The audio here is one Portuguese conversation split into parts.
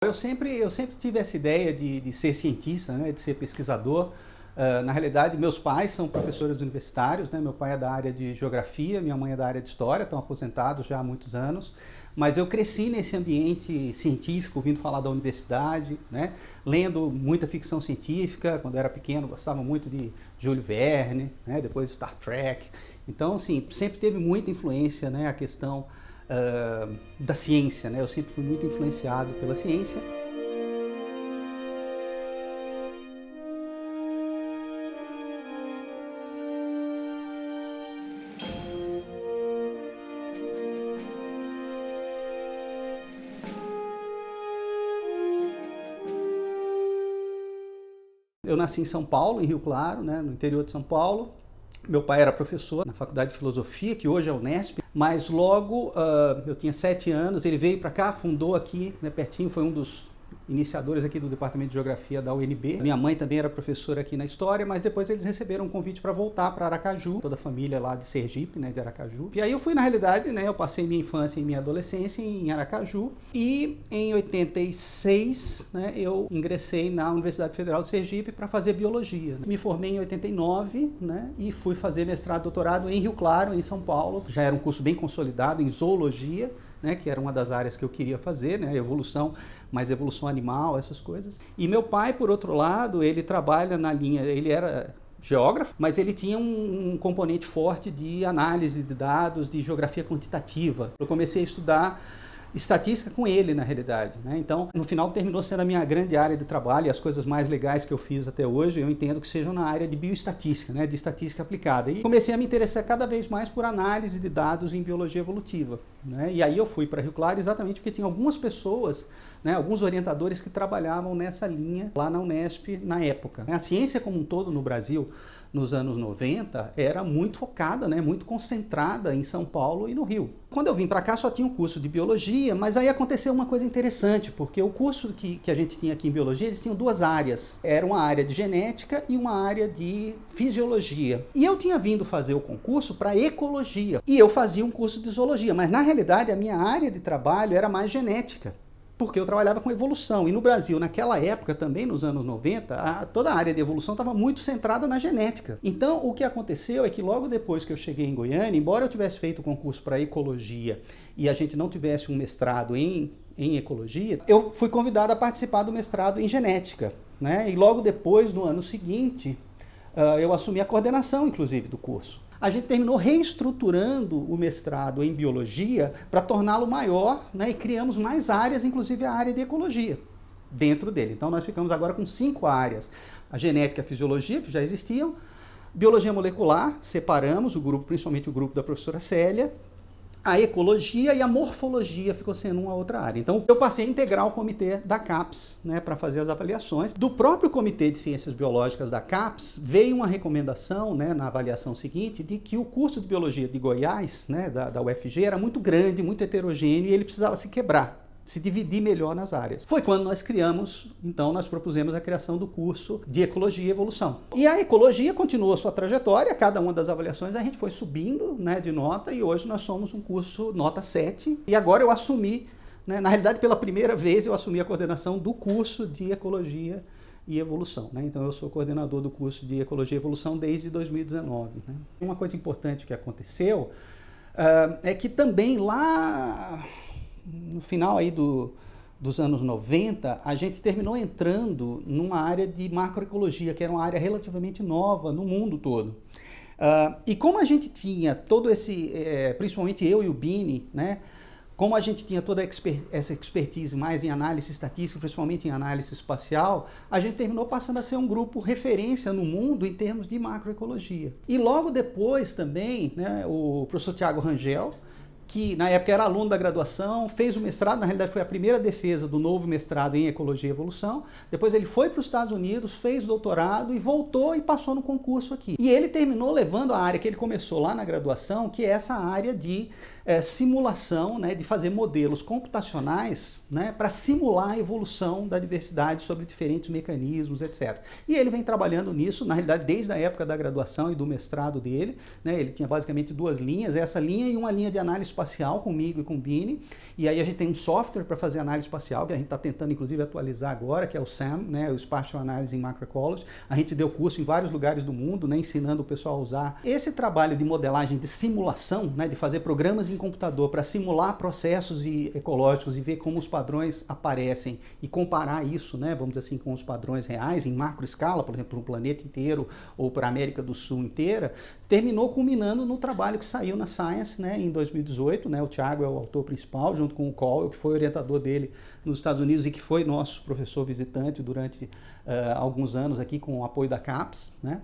Eu sempre tive essa ideia de ser cientista, né, de ser pesquisador. Na realidade, meus pais são professores universitários, né? Meu pai é da área de geografia, minha mãe é da área de história, estão aposentados já há muitos anos. Mas eu cresci nesse ambiente científico, ouvindo falar da universidade, né? Lendo muita ficção científica. Quando eu era pequeno, gostava muito de Júlio Verne, né? Depois Star Trek. Então, assim, sempre teve muita influência, né, a questão da ciência, né? Eu sempre fui muito influenciado pela ciência. Eu nasci em São Paulo, em Rio Claro, né, no interior de São Paulo. Meu pai era professor na Faculdade de Filosofia, que hoje é a Unesp, mas logo eu tinha 7 anos, ele veio para cá, fundou aqui, né, pertinho, foi um dos iniciadores aqui do Departamento de Geografia da UNB. Minha mãe também era professora aqui na História, mas depois eles receberam um convite para voltar para Aracaju, toda a família lá de Sergipe, né, de Aracaju. E aí eu fui, na realidade, né, eu passei minha infância e minha adolescência em Aracaju, e em 86, né, eu ingressei na Universidade Federal de Sergipe para fazer biologia. Me formei em 89, né, e fui fazer mestrado e doutorado em Rio Claro, em São Paulo. Já era um curso bem consolidado em zoologia, né, que era uma das áreas que eu queria fazer, né, evolução, mais evolução animal, essas coisas. E meu pai, por outro lado, ele trabalha na linha, ele era geógrafo, mas ele tinha um componente forte de análise de dados, de geografia quantitativa. Eu comecei a estudar estatística com ele, na realidade, né? Então, no final, terminou sendo a minha grande área de trabalho, e as coisas mais legais que eu fiz até hoje, eu entendo que sejam na área de bioestatística, né? De estatística aplicada. E comecei a me interessar cada vez mais por análise de dados em biologia evolutiva, né? E aí eu fui para Rio Claro exatamente porque tinha algumas pessoas, né, alguns orientadores que trabalhavam nessa linha lá na Unesp na época. A ciência como um todo no Brasil, nos anos 90, era muito focada, né, muito concentrada em São Paulo e no Rio. Quando eu vim para cá só tinha um curso de biologia, mas aí aconteceu uma coisa interessante, porque o curso que a gente tinha aqui em biologia, eles tinham duas áreas. Era uma área de genética e uma área de fisiologia. E eu tinha vindo fazer o concurso para ecologia, e eu fazia um curso de zoologia, mas na realidade a minha área de trabalho era mais genética, porque eu trabalhava com evolução. E no Brasil, naquela época, também nos anos 90, toda a área de evolução estava muito centrada na genética. Então, o que aconteceu é que logo depois que eu cheguei em Goiânia, embora eu tivesse feito o concurso para ecologia e a gente não tivesse um mestrado em ecologia, eu fui convidado a participar do mestrado em genética, né? E logo depois, no ano seguinte, eu assumi a coordenação, inclusive, do curso. A gente terminou reestruturando o mestrado em biologia para torná-lo maior, né, e criamos mais áreas, inclusive a área de ecologia dentro dele. Então nós ficamos agora com 5 áreas. A genética e a fisiologia, que já existiam, biologia molecular, separamos o grupo, principalmente o grupo da professora Célia, a ecologia e a morfologia ficou sendo uma outra área. Então eu passei a integrar o comitê da CAPES, né, para fazer as avaliações. Do próprio Comitê de Ciências Biológicas da CAPES veio uma recomendação, né, na avaliação seguinte, de que o curso de Biologia de Goiás, né, da UFG, era muito grande, muito heterogêneo, e ele precisava se quebrar, se dividir melhor nas áreas. Foi quando nós criamos, então nós propusemos a criação do curso de Ecologia e Evolução. E a ecologia continuou a sua trajetória, cada uma das avaliações a gente foi subindo, né, de nota, e hoje nós somos um curso nota 7, e agora eu assumi, né, na realidade pela primeira vez eu assumi a coordenação do curso de Ecologia e Evolução, né? Então eu sou coordenador do curso de Ecologia e Evolução desde 2019, né? Uma coisa importante que aconteceu é que também lá no final aí dos anos 90, a gente terminou entrando numa área de macroecologia, que era uma área relativamente nova no mundo todo. E como a gente tinha todo esse, principalmente eu e o Bini, né, como a gente tinha toda essa expertise mais em análise estatística, principalmente em análise espacial, a gente terminou passando a ser um grupo referência no mundo em termos de macroecologia. E logo depois também, né, o professor Tiago Rangel, que na época era aluno da graduação, fez o mestrado, na realidade foi a primeira defesa do novo mestrado em Ecologia e Evolução, depois ele foi para os Estados Unidos, fez doutorado e voltou e passou no concurso aqui. E ele terminou levando a área que ele começou lá na graduação, que é essa área de simulação, né, de fazer modelos computacionais, né, para simular a evolução da diversidade sobre diferentes mecanismos, etc. E ele vem trabalhando nisso, na realidade, desde a época da graduação e do mestrado dele, né, ele tinha basicamente 2 linhas, essa linha e uma linha de análise espacial comigo e com o Bini, e aí a gente tem um software para fazer análise espacial, que a gente está tentando inclusive atualizar agora, que é o SAM, né, o Spatial Analysis in Macroecology. A gente deu curso em vários lugares do mundo, né, ensinando o pessoal a usar. Esse trabalho de modelagem, de simulação, né, de fazer programas em computador para simular processos ecológicos e ver como os padrões aparecem e comparar isso, né, vamos dizer assim, com os padrões reais em macro escala, por exemplo, para o planeta inteiro ou para a América do Sul inteira, terminou culminando no trabalho que saiu na Science, né, em 2018, né, o Thiago é o autor principal, junto com o Cowell, que foi orientador dele nos Estados Unidos e que foi nosso professor visitante durante alguns anos aqui com o apoio da CAPES, né.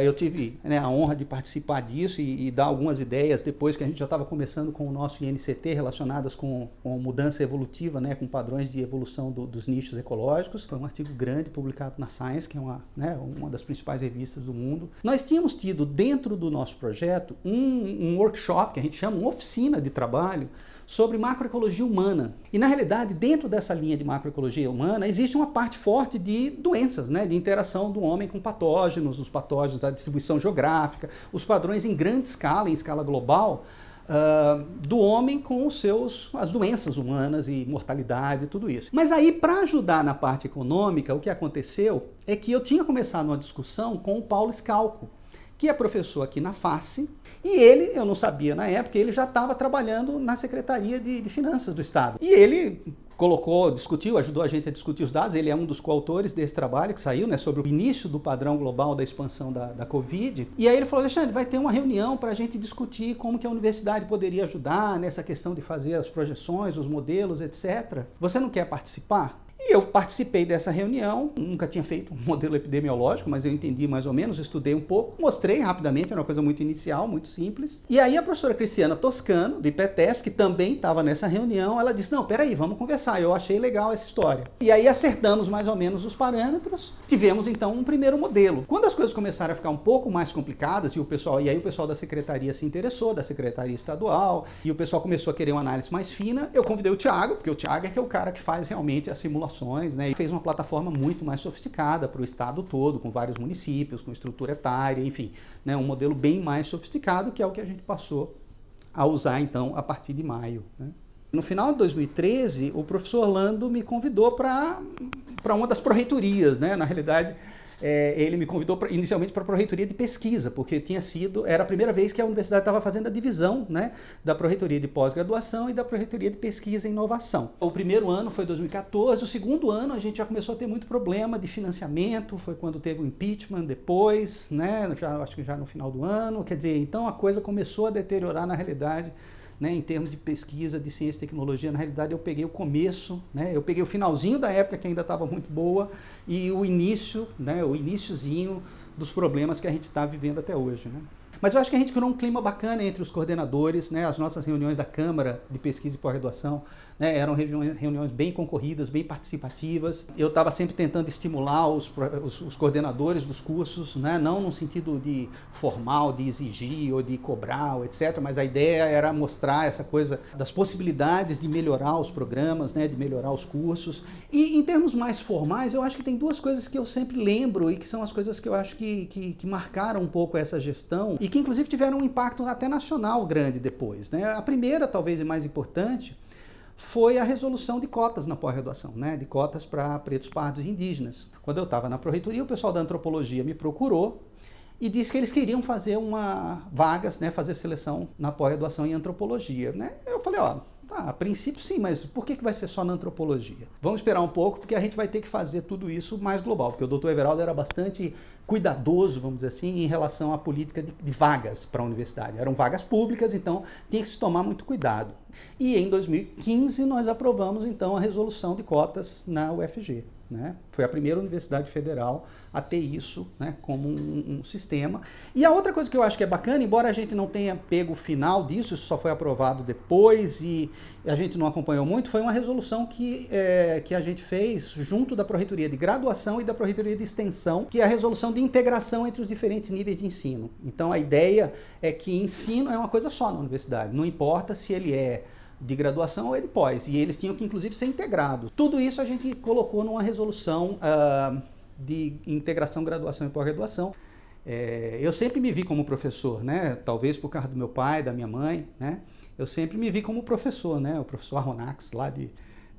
Eu tive, né, a honra de participar disso e dar algumas ideias depois que a gente já estava começando com o nosso INCT relacionadas com mudança evolutiva, né, com padrões de evolução dos nichos ecológicos. Foi um artigo grande publicado na Science, que é uma das principais revistas do mundo. Nós tínhamos tido dentro do nosso projeto um workshop, que a gente chama uma oficina de trabalho, sobre macroecologia humana. E na realidade, dentro dessa linha de macroecologia humana, existe uma parte forte de doenças, né, de interação do homem com patógenos, os patógenos, a distribuição geográfica, os padrões em grande escala, em escala global, do homem com as doenças humanas e mortalidade e tudo isso. Mas aí, para ajudar na parte econômica, o que aconteceu é que eu tinha começado uma discussão com o Paulo Scalco, que é professor aqui na FACE, e ele, eu não sabia na época, ele já estava trabalhando na Secretaria de Finanças do Estado. E ele discutiu, ajudou a gente a discutir os dados, ele é um dos coautores desse trabalho que saiu, né, sobre o início do padrão global da expansão da Covid. E aí ele falou, Alexandre, vai ter uma reunião para a gente discutir como que a universidade poderia ajudar nessa questão de fazer as projeções, os modelos, etc. Você não quer participar? E eu participei dessa reunião, nunca tinha feito um modelo epidemiológico, mas eu entendi mais ou menos, estudei um pouco, mostrei rapidamente, era uma coisa muito inicial, muito simples. E aí a professora Cristiana Toscano, do IPTESP, que também estava nessa reunião, ela disse, não, peraí, vamos conversar, eu achei legal essa história. E aí acertamos mais ou menos os parâmetros, tivemos então um primeiro modelo. Quando as coisas começaram a ficar um pouco mais complicadas, e aí o pessoal da secretaria se interessou, da secretaria estadual, e o pessoal começou a querer uma análise mais fina, eu convidei o Thiago, porque o Thiago é que é o cara que faz realmente a simulação, né, e fez uma plataforma muito mais sofisticada para o estado todo, com vários municípios, com estrutura etária, enfim, né, um modelo bem mais sofisticado, que é o que a gente passou a usar então a partir de maio, né. No final de 2013, o professor Orlando me convidou para uma das pró-reitorias, né, na realidade. Ele me convidou inicialmente para a pró-reitoria de pesquisa, porque era a primeira vez que a universidade estava fazendo a divisão, né, da pró-reitoria de pós-graduação e da pró-reitoria de pesquisa e inovação. O primeiro ano foi 2014, o segundo ano a gente já começou a ter muito problema de financiamento, foi quando teve o impeachment depois, né, acho que já no final do ano, quer dizer, então a coisa começou a deteriorar na realidade, né, em termos de pesquisa, de ciência e tecnologia. Na realidade eu peguei o começo, né, eu peguei o finalzinho da época que ainda estava muito boa e o início, né, o iniciozinho dos problemas que a gente está vivendo até hoje, né. Mas eu acho que a gente criou um clima bacana entre os coordenadores, né? As nossas reuniões da Câmara de Pesquisa e Pós-Graduação, né, eram reuniões bem concorridas, bem participativas. Eu estava sempre tentando estimular os coordenadores dos cursos, né, não no sentido de formal, de exigir ou de cobrar, ou etc., mas a ideia era mostrar essa coisa das possibilidades de melhorar os programas, né, de melhorar os cursos. E em termos mais formais, eu acho que tem duas coisas que eu sempre lembro e que são as coisas que eu acho que marcaram um pouco essa gestão e que inclusive tiveram um impacto até nacional grande depois, né? A primeira, talvez e mais importante, foi a resolução de cotas na pós-graduação, né? De cotas para pretos, pardos e indígenas. Quando eu estava na pró-reitoria, o pessoal da antropologia me procurou e disse que eles queriam fazer vagas, né? Fazer seleção na pós-graduação em antropologia, né? Eu falei, ó, tá, a princípio sim, mas por que vai ser só na antropologia? Vamos esperar um pouco, porque a gente vai ter que fazer tudo isso mais global, porque o doutor Everaldo era bastante cuidadoso, vamos dizer assim, em relação à política de vagas para a universidade. Eram vagas públicas, então tinha que se tomar muito cuidado. E em 2015 nós aprovamos então a resolução de cotas na UFG. Né? Foi a primeira universidade federal a ter isso, né, como um sistema. E a outra coisa que eu acho que é bacana, embora a gente não tenha pego o final disso, isso só foi aprovado depois e a gente não acompanhou muito, foi uma resolução que a gente fez junto da Pró-Reitoria de Graduação e da Pró-Reitoria de Extensão, que é a resolução de integração entre os diferentes níveis de ensino. Então a ideia é que ensino é uma coisa só na universidade, não importa se ele é de graduação ou de pós, e eles tinham que inclusive ser integrados. Tudo isso a gente colocou numa resolução de integração, graduação e pós-graduação. Eu sempre me vi como professor, né? Talvez por causa do meu pai, da minha mãe, né? eu sempre me vi como professor, né? O professor Aronnax, lá de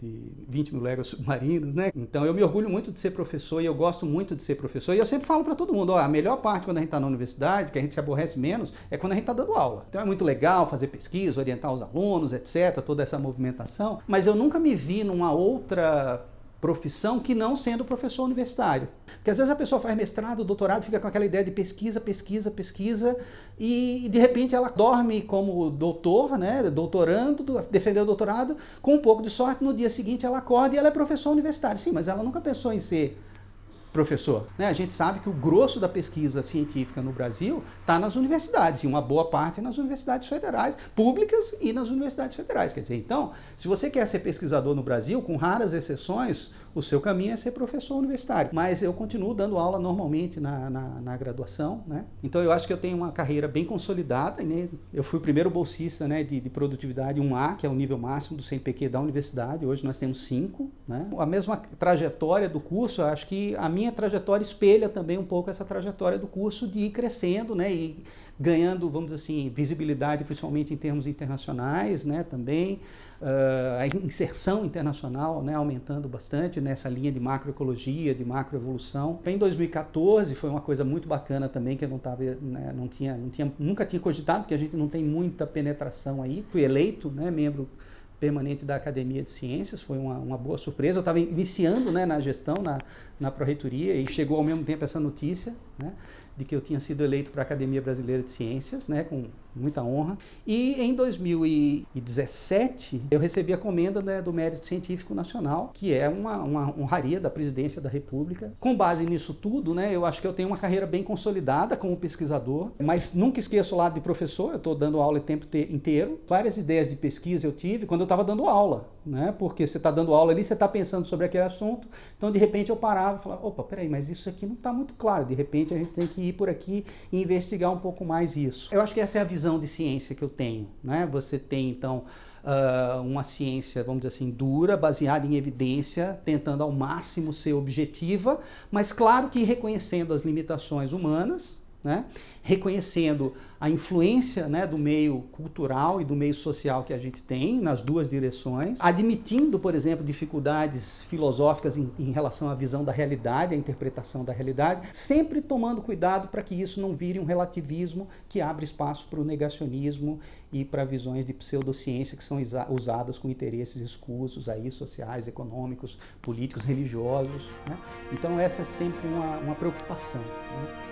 20 mil léguas submarinos, né? Então eu me orgulho muito de ser professor e eu gosto muito de ser professor. E eu sempre falo para todo mundo, ó, a melhor parte quando a gente está na universidade, que a gente se aborrece menos, é quando a gente está dando aula. Então é muito legal fazer pesquisa, orientar os alunos, etc., toda essa movimentação, mas eu nunca me vi numa outra profissão que não sendo professor universitário. Porque às vezes a pessoa faz mestrado, doutorado, fica com aquela ideia de pesquisa, pesquisa, pesquisa, e de repente ela dorme como doutor, né, doutorando, defendeu o doutorado, com um pouco de sorte, no dia seguinte ela acorda e ela é professor universitário. Sim, mas ela nunca pensou em ser professor, né? A gente sabe que o grosso da pesquisa científica no Brasil está nas universidades, e uma boa parte nas universidades federais, públicas e nas universidades federais. Quer dizer, então, se você quer ser pesquisador no Brasil, com raras exceções, o seu caminho é ser professor universitário. Mas eu continuo dando aula normalmente na graduação, né? Então eu acho que eu tenho uma carreira bem consolidada, né? Eu fui o primeiro bolsista, né, de produtividade 1A, que é o nível máximo do CNPq da universidade. Hoje nós temos 5, né? A mesma trajetória do curso, eu acho que a minha trajetória espelha também um pouco essa trajetória do curso de ir crescendo, né, e ganhando, vamos dizer assim, visibilidade, principalmente em termos internacionais, né, também a inserção internacional, né, aumentando bastante nessa linha de macroecologia, de macroevolução. Em 2014 foi uma coisa muito bacana também, que eu não tava, né, nunca tinha cogitado, porque a gente não tem muita penetração aí. Fui eleito, né, membro permanente da Academia de Ciências, foi uma boa surpresa. Eu estava iniciando, né, na gestão, na Pró-Reitoria, e chegou ao mesmo tempo essa notícia, né, de que eu tinha sido eleito para a Academia Brasileira de Ciências, né, com muita honra. E em 2017 eu recebi a comenda, né, do Mérito Científico Nacional, que é uma honraria da Presidência da República. Com base nisso tudo, né, eu acho que eu tenho uma carreira bem consolidada como pesquisador, mas nunca esqueço o lado de professor. Eu estou dando aula o tempo inteiro. Várias ideias de pesquisa eu tive quando eu estava dando aula, né, porque você está dando aula ali, você está pensando sobre aquele assunto, então de repente eu parava e falava, opa, peraí, mas isso aqui não está muito claro, de repente a gente tem que ir por aqui e investigar um pouco mais isso. Eu acho que essa é a visão de ciência que eu tenho, né? Você tem, então, uma ciência, vamos dizer assim, dura, baseada em evidência, tentando ao máximo ser objetiva, mas claro que reconhecendo as limitações humanas, né? Reconhecendo a influência, né, do meio cultural e do meio social que a gente tem nas duas direções, admitindo, por exemplo, dificuldades filosóficas em relação à visão da realidade, à interpretação da realidade, sempre tomando cuidado para que isso não vire um relativismo que abre espaço para o negacionismo e para visões de pseudociência que são usadas com interesses escusos aí, sociais, econômicos, políticos, religiosos, né? Então essa é sempre uma preocupação, né?